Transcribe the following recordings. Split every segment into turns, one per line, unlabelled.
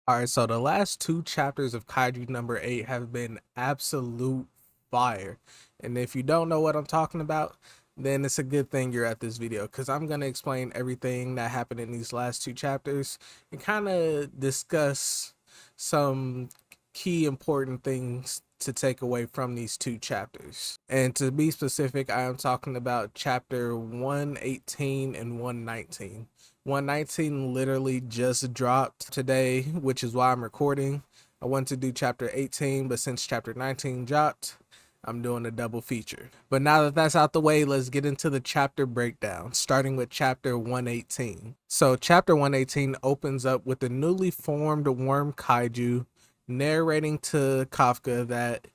Alright, so the last two chapters of Kaiju number 8 have been absolute fire. And if you don't know what I'm talking about, then it's a good thing you're at this video because I'm going to explain everything that happened in these last two chapters and kind of discuss some key important things to take away from these two chapters. And to be specific, I am talking about chapter 118 and 119. 119 literally just dropped today, which is why I'm recording. I wanted to do chapter 18, but since chapter 19 dropped, I'm doing a double feature. But now that that's out the way, let's get into the chapter breakdown, starting with chapter 118. So chapter 118 opens up with the newly formed worm kaiju narrating to Kafka that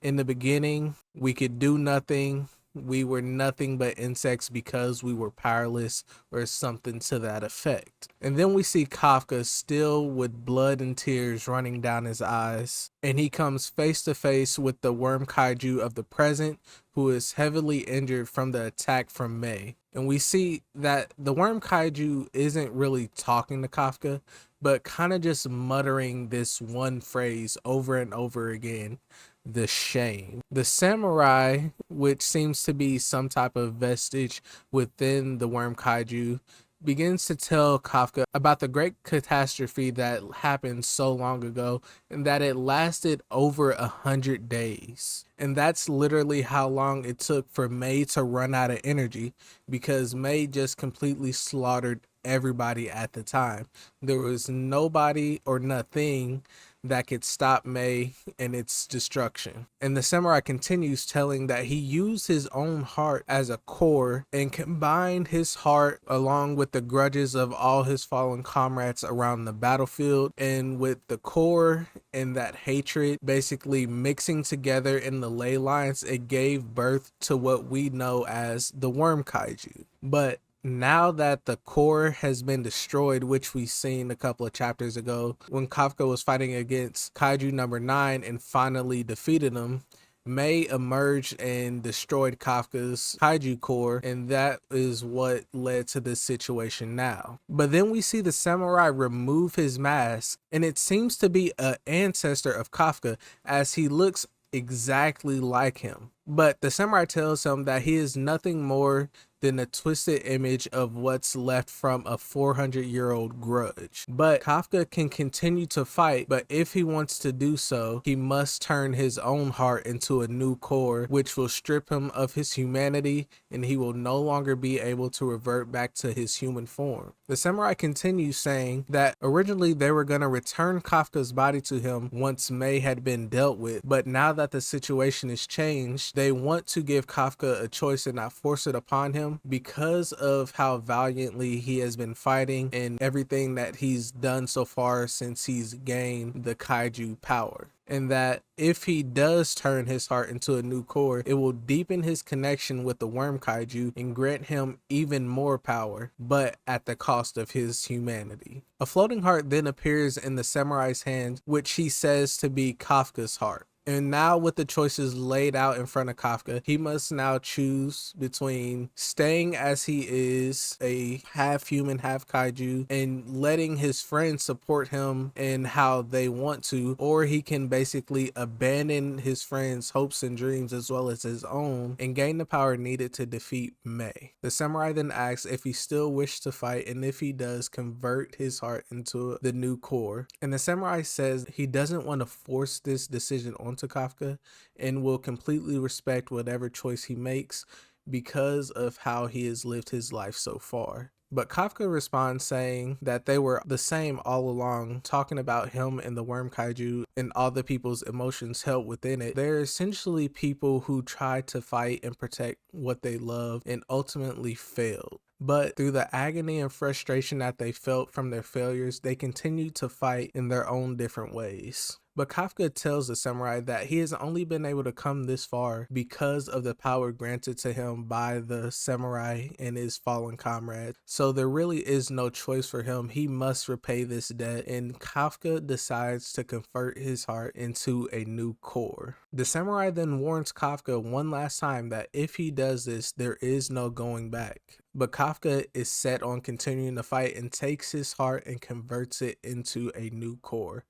in the beginning we could do nothing. We were nothing but insects because we were powerless, or something to that effect. And then we see Kafka still with blood and tears running down his eyes, and he comes face to face with the worm kaiju of the present, who is heavily injured from the attack from May. And we see that the worm kaiju isn't really talking to Kafka, but kind of just muttering this one phrase over and over again: the shame. The samurai, which seems to be some type of vestige within the worm kaiju, begins to tell Kafka about the great catastrophe that happened so long ago and that it lasted over 100 days. And that's literally how long it took for May to run out of energy, because May just completely slaughtered everybody at the time. There was nobody or nothing that could stop May and its destruction. And the samurai continues telling that he used his own heart as a core and combined his heart along with the grudges of all his fallen comrades around the battlefield, and with the core and that hatred basically mixing together in the ley lines, it gave birth to what we know as the worm kaiju. But now that the core has been destroyed, which we seen a couple of chapters ago when Kafka was fighting against Kaiju number 9 and finally defeated him, May emerged and destroyed Kafka's kaiju core, and that is what led to this situation now. But then we see the samurai remove his mask, and it seems to be an ancestor of Kafka, as he looks exactly like him. But the samurai tells him that he is nothing more than a twisted image of what's left from a 400-year-old grudge. But Kafka can continue to fight, but if he wants to do so, he must turn his own heart into a new core, which will strip him of his humanity, and he will no longer be able to revert back to his human form. The samurai continues saying that originally they were going to return Kafka's body to him once May had been dealt with, but now that the situation is changed, they want to give Kafka a choice and not force it upon him, because of how valiantly he has been fighting and everything that he's done so far since he's gained the kaiju power. And that if he does turn his heart into a new core, it will deepen his connection with the worm kaiju and grant him even more power, but at the cost of his humanity. A floating heart then appears in the samurai's hand, which he says to be Kafka's heart. And now with the choices laid out in front of Kafka, he must now choose between staying as he is, a half human, half kaiju, and letting his friends support him in how they want to, or he can basically abandon his friends' hopes and dreams as well as his own and gain the power needed to defeat May. The samurai then asks if he still wishes to fight, and if he does, convert his heart into the new core. And the samurai says he doesn't want to force this decision onto Kafka and will completely respect whatever choice he makes because of how he has lived his life so far. But Kafka responds saying that they were the same all along, talking about him and the worm kaiju and all the people's emotions held within it. They're essentially people who tried to fight and protect what they love and ultimately failed. But through the agony and frustration that they felt from their failures, they continued to fight in their own different ways. But Kafka tells the samurai that he has only been able to come this far because of the power granted to him by the samurai and his fallen comrade. So there really is no choice for him. He must repay this debt, and Kafka decides to convert his heart into a new core. The samurai then warns Kafka one last time that if he does this, there is no going back. But Kafka is set on continuing the fight and takes his heart and converts it into a new core,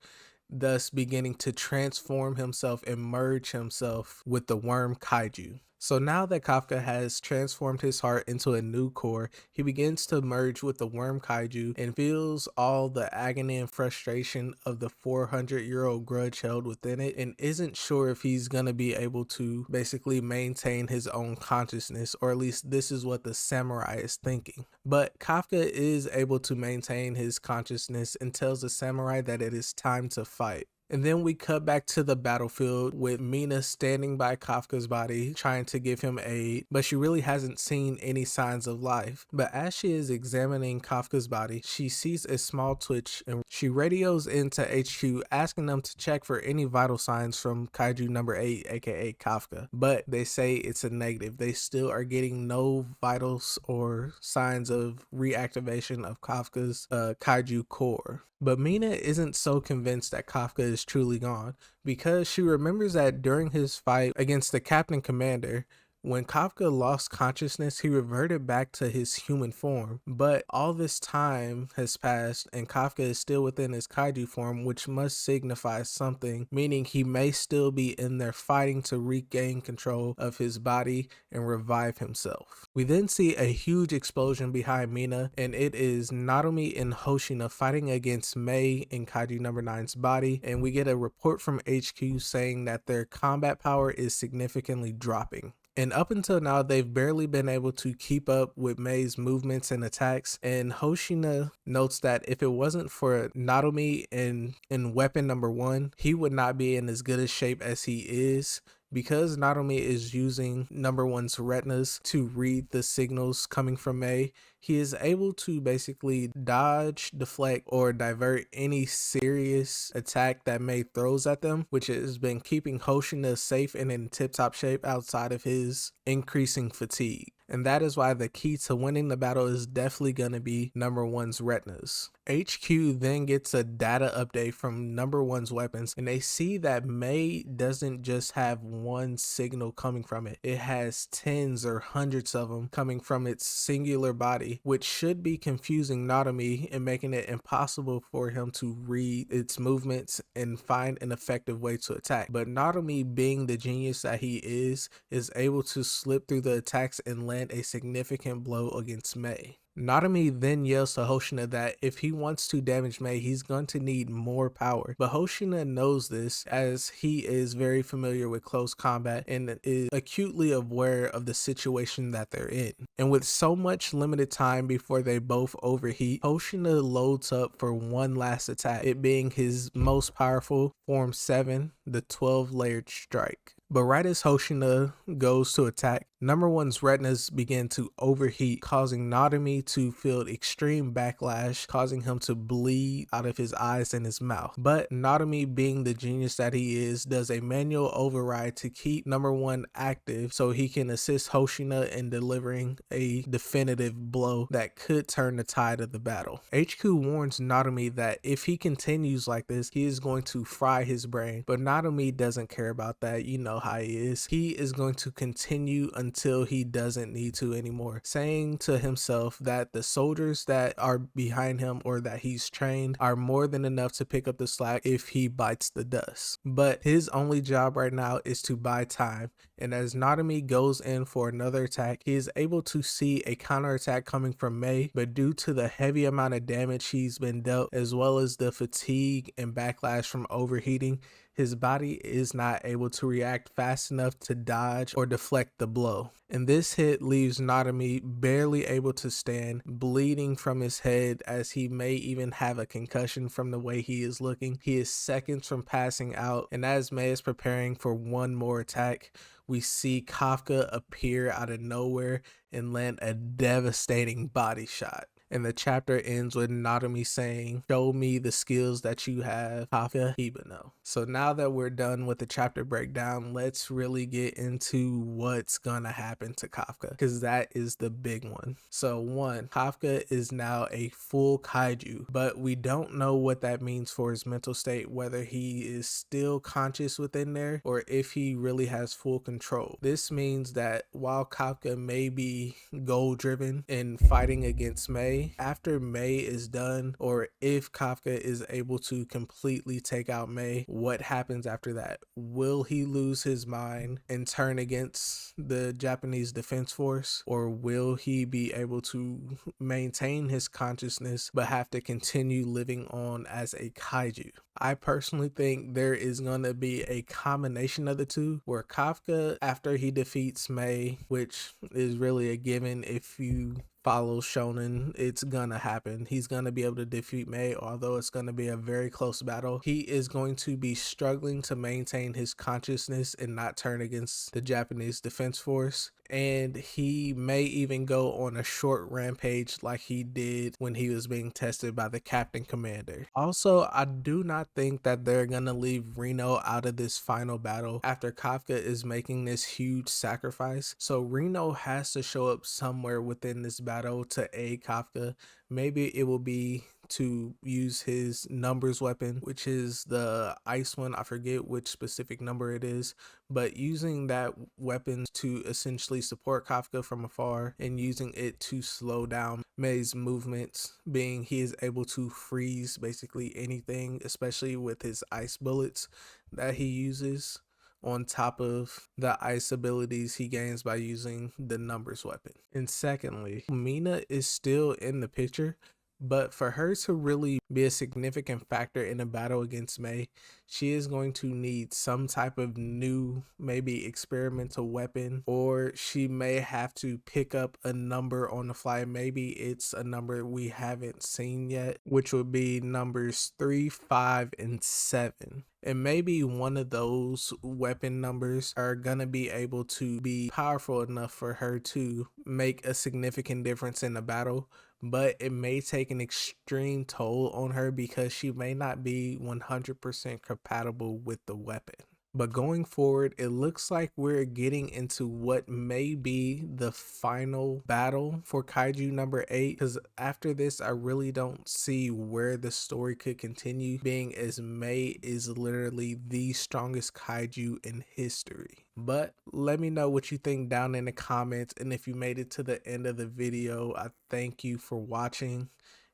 thus beginning to transform himself and merge himself with the worm Kaiju. So now that Kafka has transformed his heart into a new core, he begins to merge with the worm Kaiju and feels all the agony and frustration of the 400-year-old grudge held within it, and isn't sure if he's gonna be able to basically maintain his own consciousness, or at least this is what the samurai is thinking. But Kafka is able to maintain his consciousness and tells the samurai that it is time to fight. And then we cut back to the battlefield with Mina standing by Kafka's body, trying to give him aid, but she really hasn't seen any signs of life. But as she is examining Kafka's body, she sees a small twitch and she radios into HQ asking them to check for any vital signs from Kaiju number 8, aka Kafka. But they say it's a negative. They still are getting no vitals or signs of reactivation of Kafka's Kaiju core. But Mina isn't so convinced that Kafka is truly gone, because she remembers that during his fight against the Captain Commander, when Kafka lost consciousness, he reverted back to his human form. But all this time has passed and Kafka is still within his Kaiju form, which must signify something, meaning he may still be in there fighting to regain control of his body and revive himself. We then see a huge explosion behind Mina, and it is Narume and Hoshina fighting against Mei in Kaiju number 9's body, and we get a report from HQ saying that their combat power is significantly dropping. And up until now, they've barely been able to keep up with Mei's movements and attacks. And Hoshina notes that if it wasn't for Narume in weapon number 1, he would not be in as good a shape as he is, because Narume is using number 1's retinas to read the signals coming from Mei. He is able to basically dodge, deflect, or divert any serious attack that Mei throws at them, which has been keeping Hoshina safe and in tip-top shape outside of his increasing fatigue. And that is why the key to winning the battle is definitely going to be number 1's retinas. HQ then gets a data update from number 1's weapons, and they see that Mei doesn't just have one signal coming from it. It has tens or hundreds of them coming from its singular body, which should be confusing Narume and making it impossible for him to read its movements and find an effective way to attack. But Narume, being the genius that he is able to slip through the attacks and land a significant blow against Mei. Narume then yells to Hoshina that if he wants to damage Mei, he's going to need more power. But Hoshina knows this, as he is very familiar with close combat and is acutely aware of the situation that they're in. And with so much limited time before they both overheat, Hoshina loads up for one last attack, it being his most powerful Form 7, the 12-layered strike. But right as Hoshina goes to attack, number 1's retinas begin to overheat, causing Narume to feel extreme backlash, causing him to bleed out of his eyes and his mouth. But Narume, being the genius that he is, does a manual override to keep number 1 active so he can assist Hoshina in delivering a definitive blow that could turn the tide of the battle. HQ warns Narume that if he continues like this, he is going to fry his brain. But Narume doesn't care about that. You know how he is. He is going to continue until he doesn't need to anymore, saying to himself that the soldiers that are behind him or that he's trained are more than enough to pick up the slack if he bites the dust. But his only job right now is to buy time, and as Narume goes in for another attack, he is able to see a counterattack coming from Mei, but due to the heavy amount of damage he's been dealt, as well as the fatigue and backlash from overheating, his body is not able to react fast enough to dodge or deflect the blow. And this hit leaves Narume barely able to stand, bleeding from his head, as he may even have a concussion from the way he is looking. He is seconds from passing out, and as Mei is preparing for one more attack, we see Kafka appear out of nowhere and land a devastating body shot. And the chapter ends with Naruto saying, "Show me the skills that you have, Kafka Hibano." So now that we're done with the chapter breakdown, let's really get into what's gonna happen to Kafka, because that is the big one. So one, Kafka is now a full kaiju, but we don't know what that means for his mental state, whether he is still conscious within there or if he really has full control. This means that while Kafka may be goal driven in fighting against May, after May is done, or if Kafka is able to completely take out May, what happens after that? Will he lose his mind and turn against the Japanese Defense Force, or will he be able to maintain his consciousness but have to continue living on as a kaiju? I personally think there is going to be a combination of the two, where Kafka, after he defeats May, which is really a given if you follow shonen, it's gonna happen. He's gonna be able to defeat May, although it's gonna be a very close battle. He is going to be struggling to maintain his consciousness and not turn against the Japanese Defense Force, and he may even go on a short rampage like he did when he was being tested by the Captain Commander. Also, I do not think that they're gonna leave Reno out of this final battle after Kafka is making this huge sacrifice. So Reno has to show up somewhere within this battle to aid Kafka. Maybe it will be to use his numbers weapon, which is the ice one. I forget which specific number it is, but using that weapon to essentially support Kafka from afar and using it to slow down May's movements, being he is able to freeze basically anything, especially with his ice bullets that he uses, on top of the ice abilities he gains by using the numbers weapon. And secondly, Mina is still in the picture, but for her to really be a significant factor in a battle against May, she is going to need some type of new, maybe experimental weapon, or she may have to pick up a number on the fly. Maybe it's a number we haven't seen yet, which would be numbers 3, 5, and 7. And maybe one of those weapon numbers are gonna be able to be powerful enough for her to make a significant difference in the battle, but it may take an extreme toll on her because she may not be 100% compatible with the weapon. But going forward, it looks like we're getting into what may be the final battle for Kaiju number 8, because after this, I really don't see where the story could continue, being as May is literally the strongest Kaiju in history. But let me know what you think down in the comments, and if you made it to the end of the video, I thank you for watching.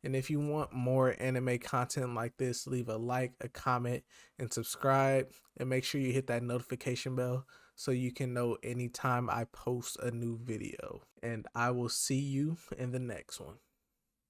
And if you want more anime content like this, leave a like, a comment, and subscribe. And make sure you hit that notification bell so you can know anytime I post a new video. And I will see you in the next one.